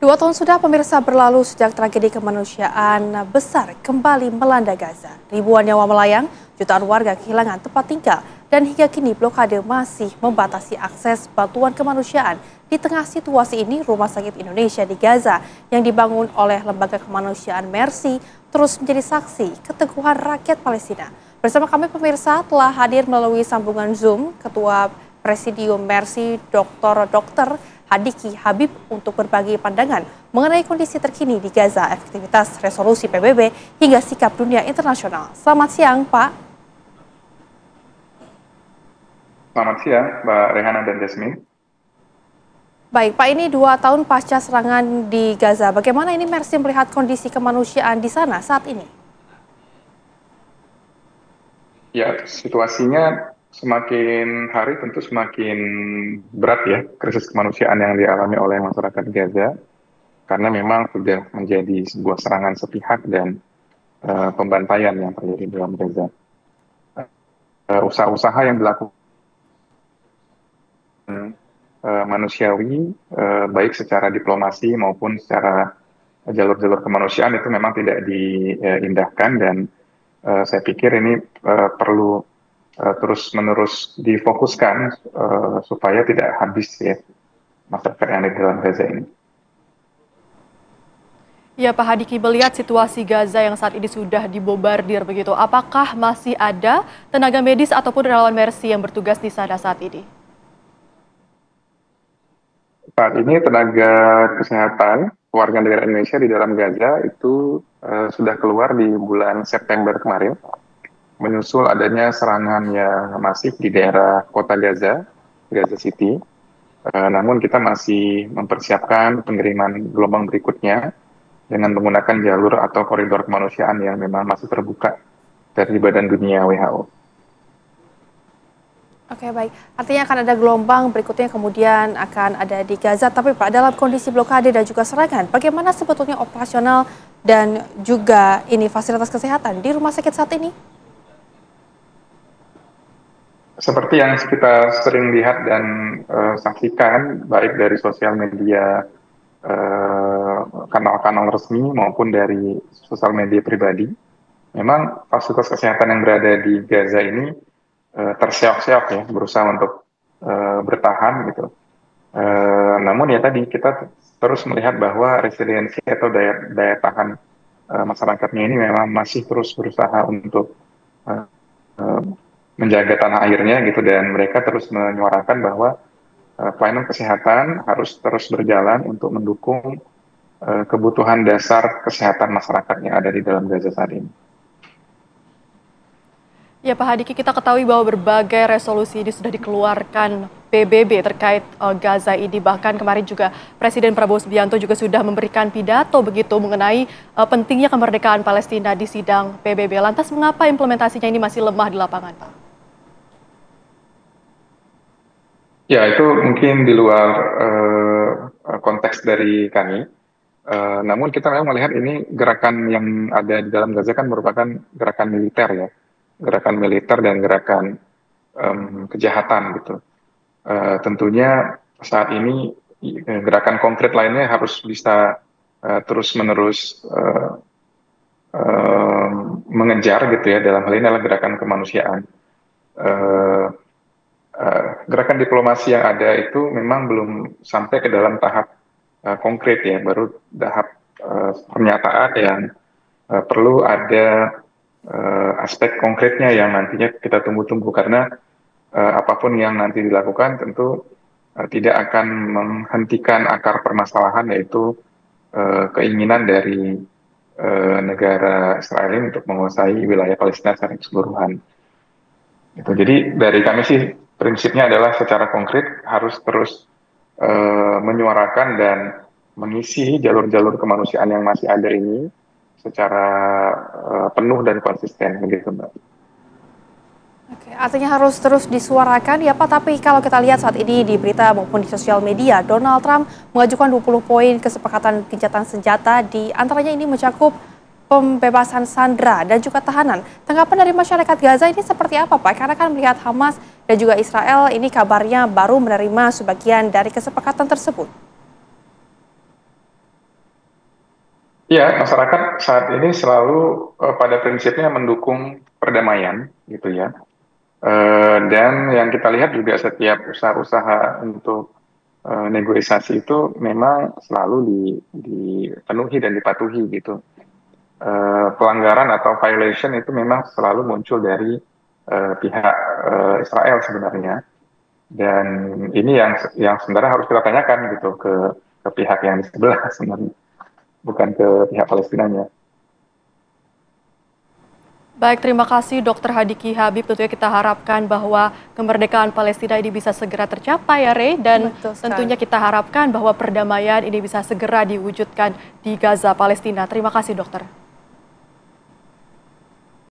2 tahun sudah pemirsa berlalu sejak tragedi kemanusiaan besar kembali melanda Gaza. Ribuan nyawa melayang, jutaan warga kehilangan tempat tinggal, dan hingga kini blokade masih membatasi akses bantuan kemanusiaan. Di tengah situasi ini, Rumah Sakit Indonesia di Gaza yang dibangun oleh Lembaga Kemanusiaan Mercy terus menjadi saksi keteguhan rakyat Palestina. Bersama kami pemirsa telah hadir melalui sambungan Zoom Ketua Presidium Mercy Dr. Hadiki Habib untuk berbagi pandangan mengenai kondisi terkini di Gaza, efektivitas resolusi PBB, hingga sikap dunia internasional. Selamat siang, Pak. Selamat siang, Mbak Rehana dan Jasmine. Baik, Pak, ini 2 tahun pasca serangan di Gaza. Bagaimana ini Mercy melihat kondisi kemanusiaan di sana saat ini? Ya, situasinya semakin hari tentu semakin berat ya, krisis kemanusiaan yang dialami oleh masyarakat Gaza, karena memang sudah menjadi sebuah serangan sepihak dan pembantaian yang terjadi di dalam Gaza. Usaha-usaha yang dilakukan manusiawi, baik secara diplomasi maupun secara jalur-jalur kemanusiaan itu memang tidak diindahkan, dan saya pikir ini perlu terus-menerus difokuskan supaya tidak habis ya masyarakat yang ada di dalam Gaza ini. Ya, Pak Hadiki, melihat situasi Gaza yang saat ini sudah dibombardir begitu, apakah masih ada tenaga medis ataupun relawan Mercy yang bertugas di sana saat ini? Saat ini tenaga kesehatan warga negara Indonesia di dalam Gaza itu sudah keluar di bulan September kemarin, menyusul adanya serangan yang masif di daerah kota Gaza, Gaza City. Namun kita masih mempersiapkan pengiriman gelombang berikutnya dengan menggunakan jalur atau koridor kemanusiaan yang memang masih terbuka dari Badan Dunia WHO. Oke, baik. Artinya akan ada gelombang berikutnya kemudian akan ada di Gaza. Tapi Pak, dalam kondisi blokade dan juga serangan, bagaimana sebetulnya operasional dan juga ini fasilitas kesehatan di rumah sakit saat ini? Seperti yang kita sering lihat dan saksikan, baik dari sosial media, kanal-kanal resmi maupun dari sosial media pribadi, memang fasilitas kesehatan yang berada di Gaza ini terseok-seok ya, berusaha untuk bertahan gitu. Namun ya tadi kita terus melihat bahwa resiliensi atau daya tahan masyarakatnya ini memang masih terus berusaha untuk menjaga tanah airnya gitu, dan mereka terus menyuarakan bahwa pelayanan kesehatan harus terus berjalan untuk mendukung kebutuhan dasar kesehatan masyarakat yang ada di dalam Gaza saat ini. Ya, Pak Hadiki, kita ketahui bahwa berbagai resolusi ini sudah dikeluarkan PBB terkait Gaza ini. Bahkan kemarin juga Presiden Prabowo Subianto juga sudah memberikan pidato begitu mengenai pentingnya kemerdekaan Palestina di sidang PBB. Lantas mengapa implementasinya ini masih lemah di lapangan, Pak? Ya, itu mungkin di luar konteks dari kami. Namun kita memang melihat ini gerakan yang ada di dalam Gaza kan merupakan gerakan militer ya. Gerakan militer dan gerakan kejahatan gitu. Tentunya saat ini gerakan konkret lainnya harus bisa terus-menerus mengejar gitu ya, dalam hal ini adalah gerakan kemanusiaan. Gerakan diplomasi yang ada itu memang belum sampai ke dalam tahap konkret ya, baru tahap pernyataan yang perlu ada aspek konkretnya yang nantinya kita tunggu-tunggu, karena apapun yang nanti dilakukan tentu tidak akan menghentikan akar permasalahan, yaitu keinginan dari negara Israel untuk menguasai wilayah Palestina secara keseluruhan. Gitu. Jadi dari kami sih prinsipnya adalah secara konkret harus terus menyuarakan dan mengisi jalur-jalur kemanusiaan yang masih ada ini secara penuh dan konsisten begitu, Mbak. Oke, artinya harus terus disuarakan ya Pak, tapi kalau kita lihat saat ini di berita maupun di sosial media, Donald Trump mengajukan 20 poin kesepakatan gencatan senjata, di antaranya ini mencakup pembebasan sandera dan juga tahanan. Tanggapan dari masyarakat Gaza ini seperti apa Pak? Karena kan melihat Hamas dan juga Israel ini kabarnya baru menerima sebagian dari kesepakatan tersebut. Ya, masyarakat saat ini selalu pada prinsipnya mendukung perdamaian, gitu ya. Dan yang kita lihat juga setiap usaha-usaha untuk negosiasi itu memang selalu dipenuhi dan dipatuhi gitu. Pelanggaran atau violation itu memang selalu muncul dari pihak Israel sebenarnya. Dan ini yang sebenarnya harus kita tanyakan gitu ke pihak yang di sebelah sebenarnya, bukan ke pihak Palestinanya. Baik, terima kasih Dr. Hadiki Habib. Tentunya kita harapkan bahwa kemerdekaan Palestina ini bisa segera tercapai ya, Rey. Dan Betul tentunya sekali. kita harapkan bahwa perdamaian ini bisa segera diwujudkan di Gaza, Palestina. Terima kasih, Dokter.